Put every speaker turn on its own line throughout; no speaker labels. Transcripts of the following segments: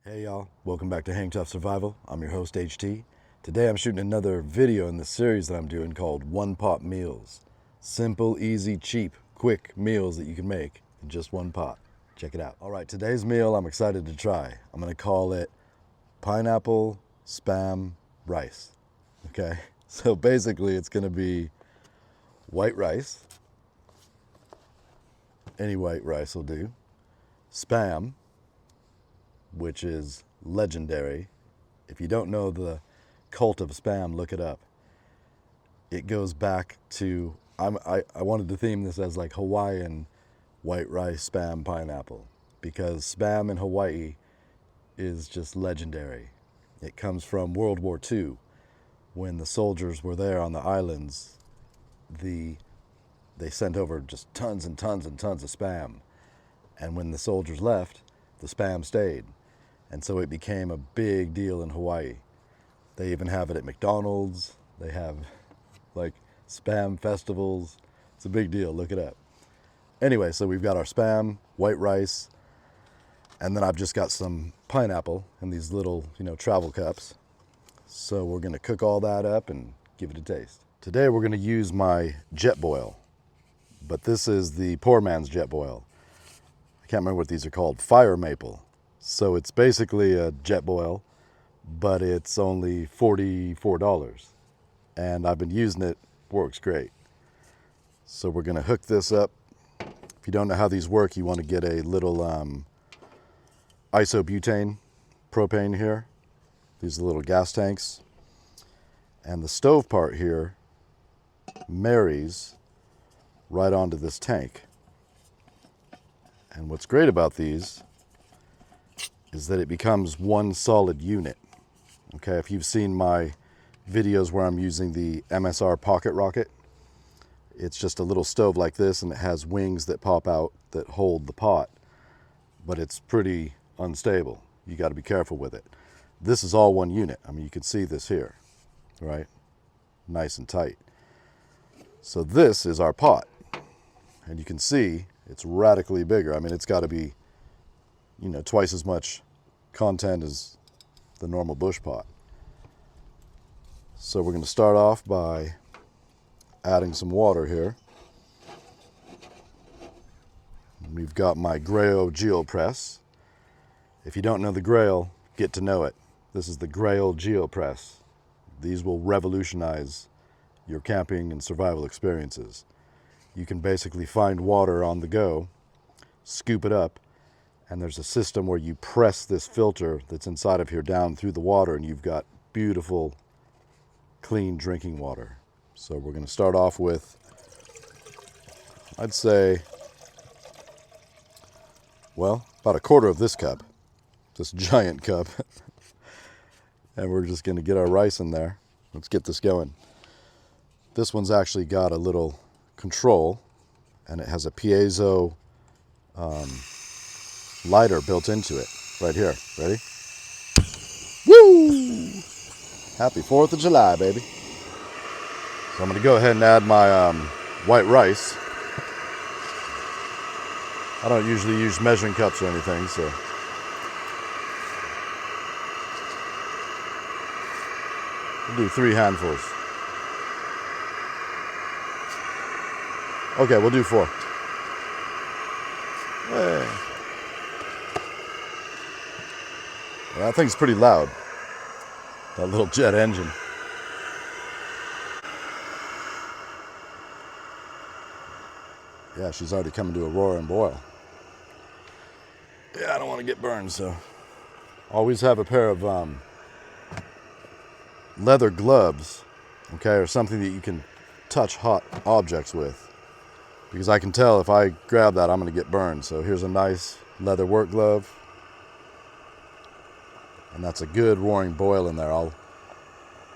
Hey y'all, welcome back to Hang Tough Survival. I'm your host HT. Today I'm shooting another video in the series that I'm doing called One Pot Meals. Simple, easy, cheap, quick meals that you can make in just one pot. Check it out. All right, today's meal I'm excited to try. I'm gonna call it pineapple spam rice. Okay, so basically it's gonna be white rice. Any white rice will do. Spam, which is legendary. If you don't know the cult of spam, look it up. It goes back to, I wanted to theme this as like Hawaiian white rice spam pineapple, because spam in Hawaii is just legendary. It comes from World War II. When the soldiers were there on the islands, they sent over just tons and tons and tons of spam. And when the soldiers left, the spam stayed. And so it became a big deal in Hawaii. They even have it at McDonald's. They have like spam festivals. It's a big deal, look it up. Anyway, so we've got our spam, white rice, and then I've just got some pineapple in these little, travel cups. So we're gonna cook all that up and give it a taste. Today we're gonna use my Jetboil, but this is the poor man's Jetboil. I can't remember what these are called, Firemaple. So it's basically a Jetboil, but it's only $44. And I've been using it, works great. So we're gonna hook this up. If you don't know how these work, you wanna get a little isobutane propane here. These are little gas tanks. And the stove part here marries right onto this tank. And what's great about these is that it becomes one solid unit. Okay, if you've seen my videos where I'm using the MSR pocket rocket, it's just a little stove like this, and it has wings that pop out that hold the pot, but it's pretty unstable. You got to be careful with it. This is all one unit. I mean, you can see this here, right? Nice and tight. So this is our pot, and you can see it's radically bigger. I mean, it's got to be, twice as much content as the normal bush pot. So we're going to start off by adding some water here. We've got my Grail GeoPress. If you don't know the Grail, get to know it. This is the Grail GeoPress. These will revolutionize your camping and survival experiences. You can basically find water on the go, scoop it up, and there's a system where you press this filter that's inside of here down through the water, and you've got beautiful, clean drinking water. So we're going to start off with, I'd say, well, about a quarter of this cup, this giant cup. And we're just going to get our rice in there. Let's get this going. This one's actually got a little control, and it has a piezo lighter built into it right here. Ready? Woo! Happy 4th of July, baby. So I'm going to go ahead and add my white rice. I don't usually use measuring cups or anything, so we'll do 3 handfuls. Okay, we'll do 4. Hey. That thing's pretty loud. That little jet engine. Yeah, she's already coming to a roar and boil. Yeah, I don't want to get burned, so always have a pair of leather gloves, okay, or something that you can touch hot objects with. Because I can tell if I grab that, I'm going to get burned. So here's a nice leather work glove. And that's a good roaring boil in there.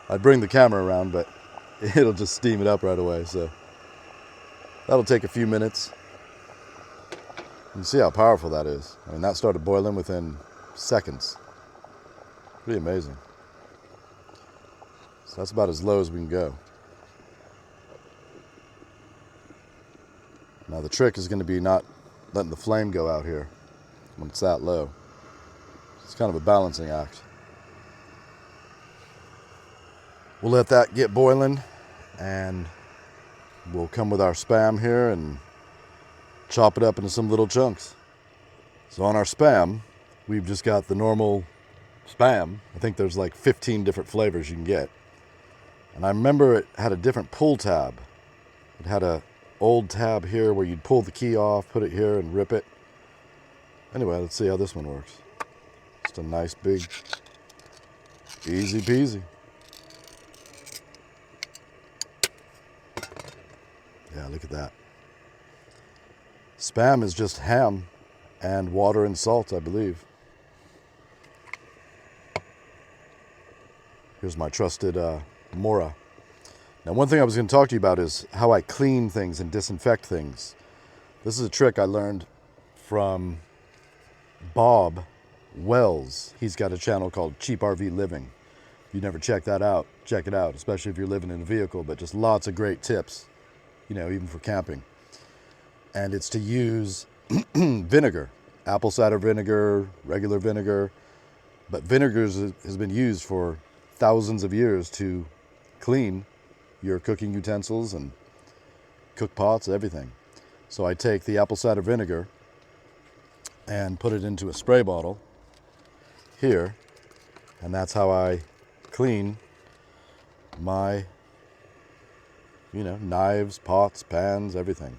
I'd bring the camera around, but it'll just steam it up right away. So that'll take a few minutes. You can see how powerful that is. I mean, that started boiling within seconds. Pretty amazing. So that's about as low as we can go. Now the trick is going to be not letting the flame go out here when it's that low. It's kind of a balancing act. We'll let that get boiling, and we'll come with our Spam here and chop it up into some little chunks. So on our Spam, we've just got the normal Spam. I think there's like 15 different flavors you can get. And I remember it had a different pull tab. It had a old tab here where you'd pull the key off, put it here, and rip it. Anyway, let's see how this one works. Just a nice big, easy peasy. Yeah, look at that. Spam is just ham and water and salt, I believe. Here's my trusted Mora. Now, one thing I was going to talk to you about is how I clean things and disinfect things. This is a trick I learned from Bob Wells. He's got a channel called Cheap RV Living. If you never check that out, check it out, especially if you're living in a vehicle, but just lots of great tips, you know, even for camping. And it's to use vinegar, apple cider vinegar, regular vinegar, but vinegar has been used for thousands of years to clean your cooking utensils and cook pots, everything. So I take the apple cider vinegar and put it into a spray bottle here, and that's how I clean my, you know, knives, pots, pans, everything.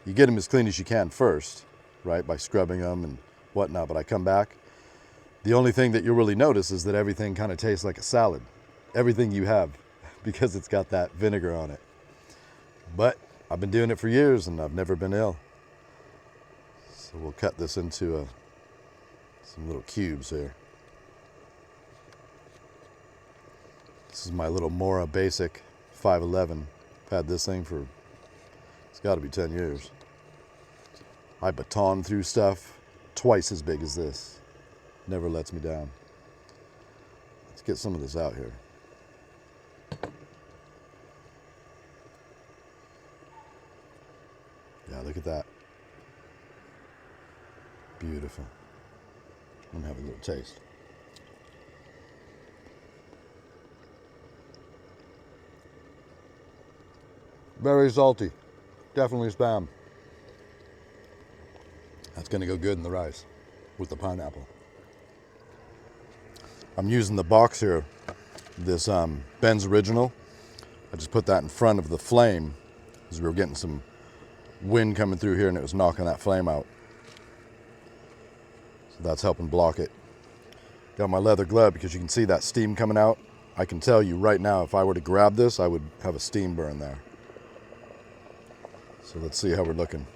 You get them as clean as you can first, right, by scrubbing them and whatnot, but I come back. The only thing that you'll really notice is that everything kind of tastes like a salad. Everything you have, because it's got that vinegar on it. But I've been doing it for years and I've never been ill. So we'll cut this into some little cubes here. This is my little Mora Basic 511. I've had this thing for, it's got to be 10 years. I baton through stuff twice as big as this. Never lets me down. Let's get some of this out here. Yeah, look at that. Beautiful. I'm gonna have a little taste. Very salty. Definitely Spam. That's gonna go good in the rice with the pineapple. I'm using the box here, this Ben's Original. I just put that in front of the flame because we were getting some wind coming through here and it was knocking that flame out. So that's helping block it. Got my leather glove because you can see that steam coming out. I can tell you right now, if I were to grab this, I would have a steam burn there. So let's see how we're looking.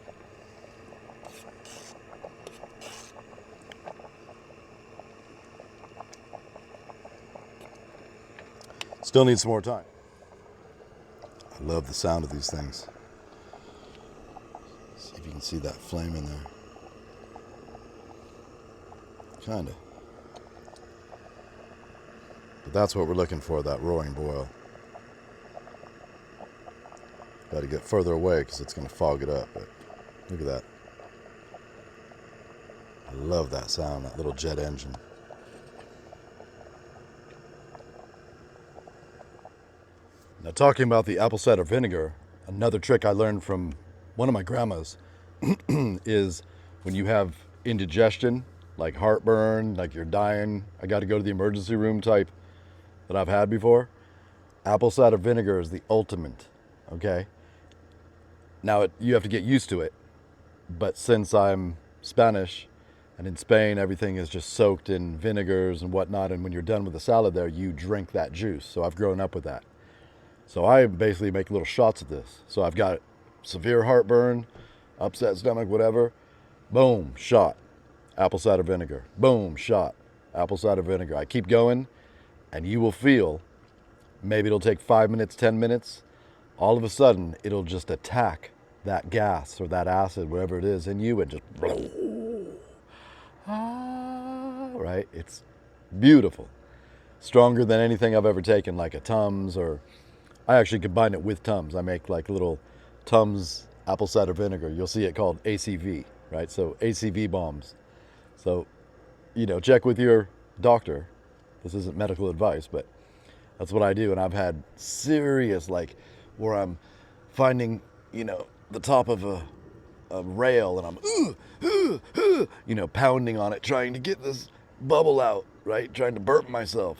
Still need some more time. I love the sound of these things. See if you can see that flame in there. Kinda. But that's what we're looking for, that roaring boil. Got to get further away because it's going to fog it up, but look at that. I love that sound, that little jet engine. Now, talking about the apple cider vinegar, another trick I learned from one of my grandmas is when you have indigestion, like heartburn, like you're dying, I got to go to the emergency room type that I've had before, apple cider vinegar is the ultimate, okay? Now, you have to get used to it, but since I'm Spanish, and in Spain, everything is just soaked in vinegars and whatnot, and when you're done with the salad there, you drink that juice, so I've grown up with that. So I basically make little shots of this. So I've got severe heartburn, upset stomach, whatever. Boom, shot. Apple cider vinegar. Boom, shot. Apple cider vinegar. I keep going, and you will feel, maybe it'll take 5 minutes, 10 minutes. All of a sudden, it'll just attack that gas or that acid, wherever it is in you, and just, right? It's beautiful. Stronger than anything I've ever taken, like a Tums, or I actually combine it with Tums. I make like little Tums apple cider vinegar. You'll see it called ACV, right? So ACV bombs. So check with your doctor. This isn't medical advice, but that's what I do. And I've had serious, like, where I'm finding, the top of a rail and I'm, pounding on it, trying to get this bubble out, right? Trying to burp myself.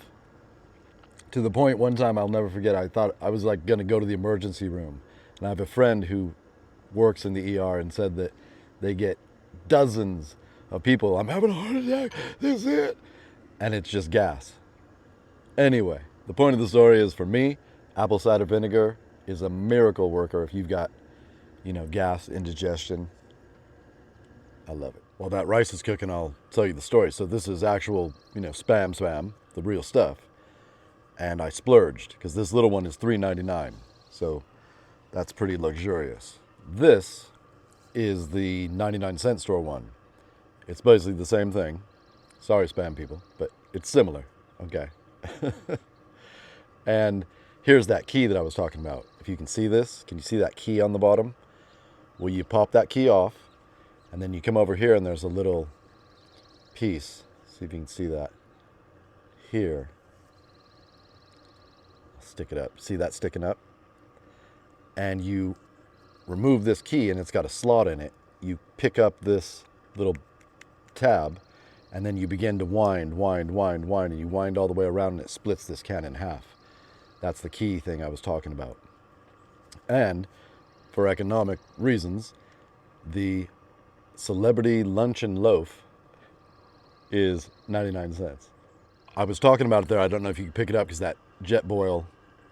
To the point one time I'll never forget, I thought I was like going to go to the emergency room. And I have a friend who works in the ER and said that they get dozens of people. I'm having a heart attack. This is it. And it's just gas. Anyway, the point of the story is, for me, apple cider vinegar is a miracle worker if you've got, gas, indigestion. I love it. While that rice is cooking, I'll tell you the story. So this is actual, spam, the real stuff. And I splurged because this little one is $3.99. So that's pretty luxurious. This is the 99-cent store one. It's basically the same thing. Sorry, spam people, but it's similar. Okay. And here's that key that I was talking about. If you can see this, can you see that key on the bottom? Well, you pop that key off, and then you come over here, and there's a little piece. See if you can see that. Here. I'll stick it up. See that sticking up? And you remove this key, and it's got a slot in it. You pick up this little tab, and then you begin to wind, and you wind all the way around, and it splits this can in half. That's the key thing I was talking about. And for economic reasons, the celebrity luncheon loaf is 99 cents. I was talking about it there. I don't know if you can pick it up because that Jetboil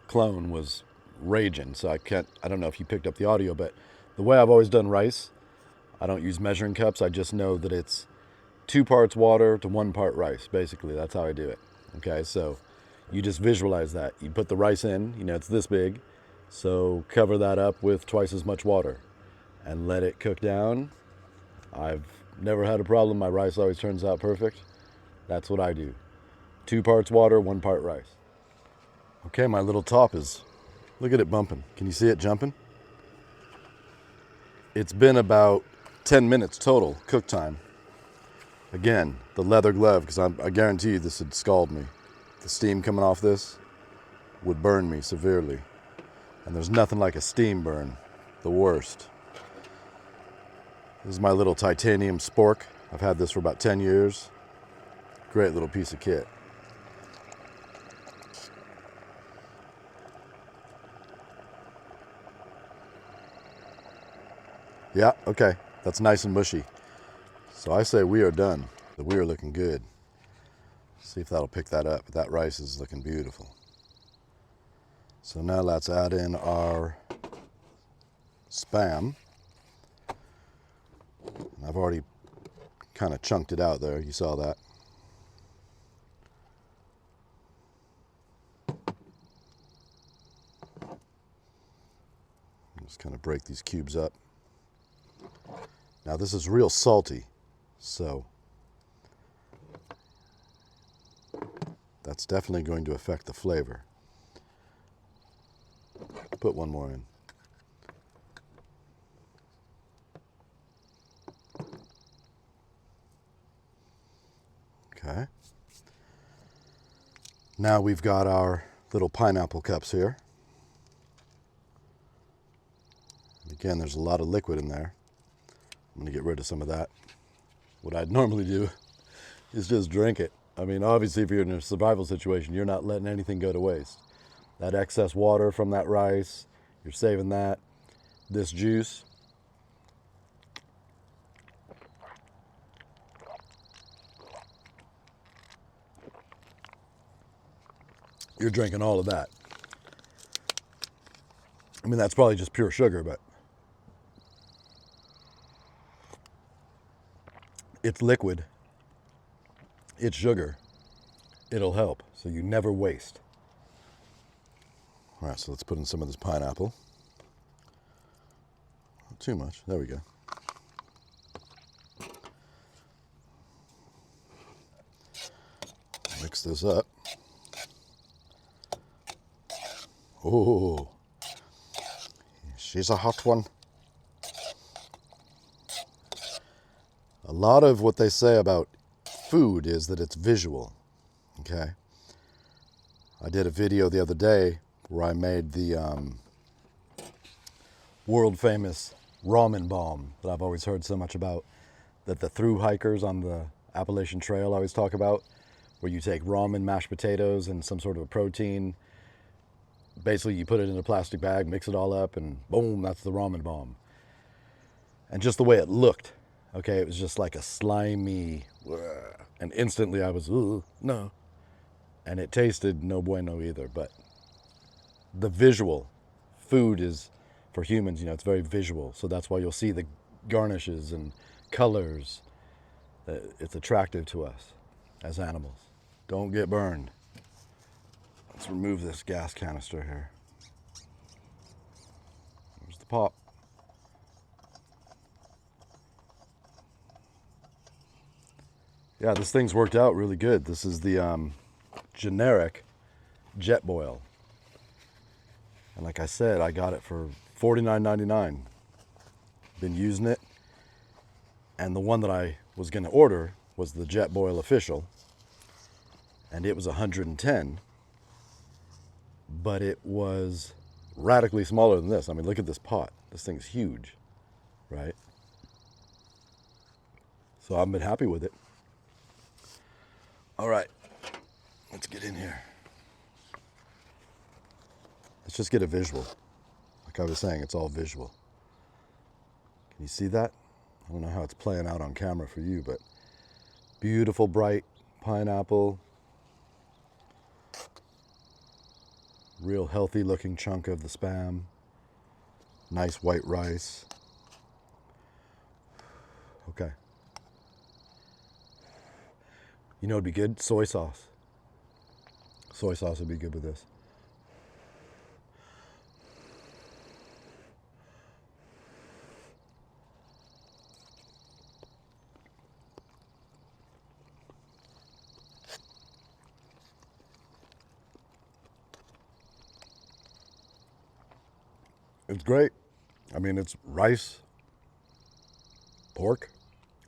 clone was raging, so I don't know if you picked up the audio, but the way I've always done rice, I don't use measuring cups. I just know that it's 2 parts water to 1 part rice. Basically, that's how I do it. Okay, so you just visualize that. You put the rice in, it's this big, so cover that up with twice as much water and let it cook down. I've never had a problem. My rice always turns out perfect. That's what I do. 2 parts water, 1 part rice. Okay, my little top is, look at it bumping. Can you see it jumping? It's been about 10 minutes total cook time. Again, the leather glove, because I guarantee you this would scald me. The steam coming off this would burn me severely. And there's nothing like a steam burn. The worst. This is my little titanium spork. I've had this for about 10 years. Great little piece of kit. Yeah, okay. That's nice and mushy. So I say we are done. We are looking good. See if that'll pick that up. That rice is looking beautiful. So now let's add in our Spam. I've already kind of chunked it out there. You saw that. Just kind of break these cubes up. Now this is real salty, so that's definitely going to affect the flavor. Put one more in. Okay. Now we've got our little pineapple cups here. Again, there's a lot of liquid in there. I'm going to get rid of some of that. What I'd normally do is just drink it. I mean, obviously, if you're in a survival situation, you're not letting anything go to waste. That excess water from that rice, you're saving that. This juice. You're drinking all of that. I mean, that's probably just pure sugar, but it's liquid. It's sugar. It'll help, so you never waste. All right, so let's put in some of this pineapple. Not too much. There we go. Mix this up. Oh, she's a hot one. A lot of what they say about food is that it's visual, okay? I did a video the other day where I made the world famous ramen bomb that I've always heard so much about, that the thru hikers on the Appalachian Trail always talk about, where you take ramen, mashed potatoes, and some sort of a protein. Basically, you put it in a plastic bag, mix it all up, and boom, that's the ramen bomb. And just the way it looked, okay, it was just like a slimy, and instantly I was, ooh, no. And it tasted no bueno either, but the visual food is, for humans, it's very visual. So that's why you'll see the garnishes and colors. It's attractive to us as animals. Don't get burned. Let's remove this gas canister here. There's the pop. Yeah, this thing's worked out really good. This is the generic Jetboil. And like I said, I got it for $49.99. Been using it. And the one that I was going to order was the Jetboil official. And it was $110. But it was radically smaller than this. I mean, look at this pot. This thing's huge, right? So I've been happy with it. All right, let's get in here. Let's just get a visual. Like I was saying, it's all visual. Can you see that? I don't know how it's playing out on camera for you, but beautiful, bright pineapple. Real healthy looking chunk of the Spam. Nice white rice. Okay. You know, it'd be good? Soy sauce. Soy sauce would be good with this. It's great. I mean, it's rice, pork,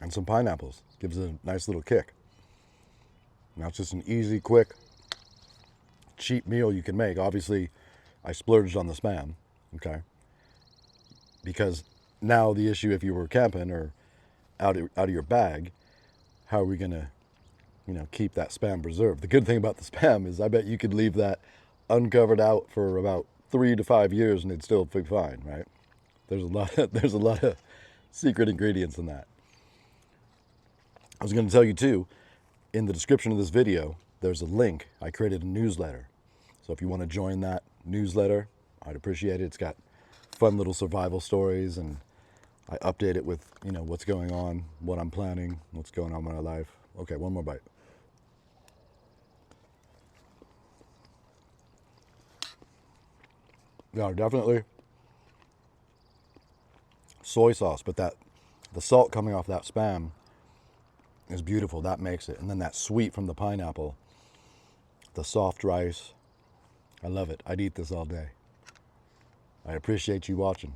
and some pineapples. Gives it a nice little kick. Now it's just an easy, quick, cheap meal you can make. Obviously, I splurged on the Spam, okay? Because now the issue, if you were camping or out of your bag, how are we gonna, keep that Spam preserved? The good thing about the Spam is I bet you could leave that uncovered out for about 3 to 5 years and it'd still be fine, right? There's a lot of secret ingredients in that. I was going to tell you too, in the description of this video, there's a link. I created a newsletter. So if you want to join that newsletter, I'd appreciate it. It's got fun little survival stories, and I update it with, what's going on, what I'm planning, what's going on in my life. Okay, one more bite. Yeah, definitely soy sauce, but the salt coming off that Spam is beautiful. That makes it. And then that sweet from the pineapple, the soft rice. I love it. I'd eat this all day. I appreciate you watching.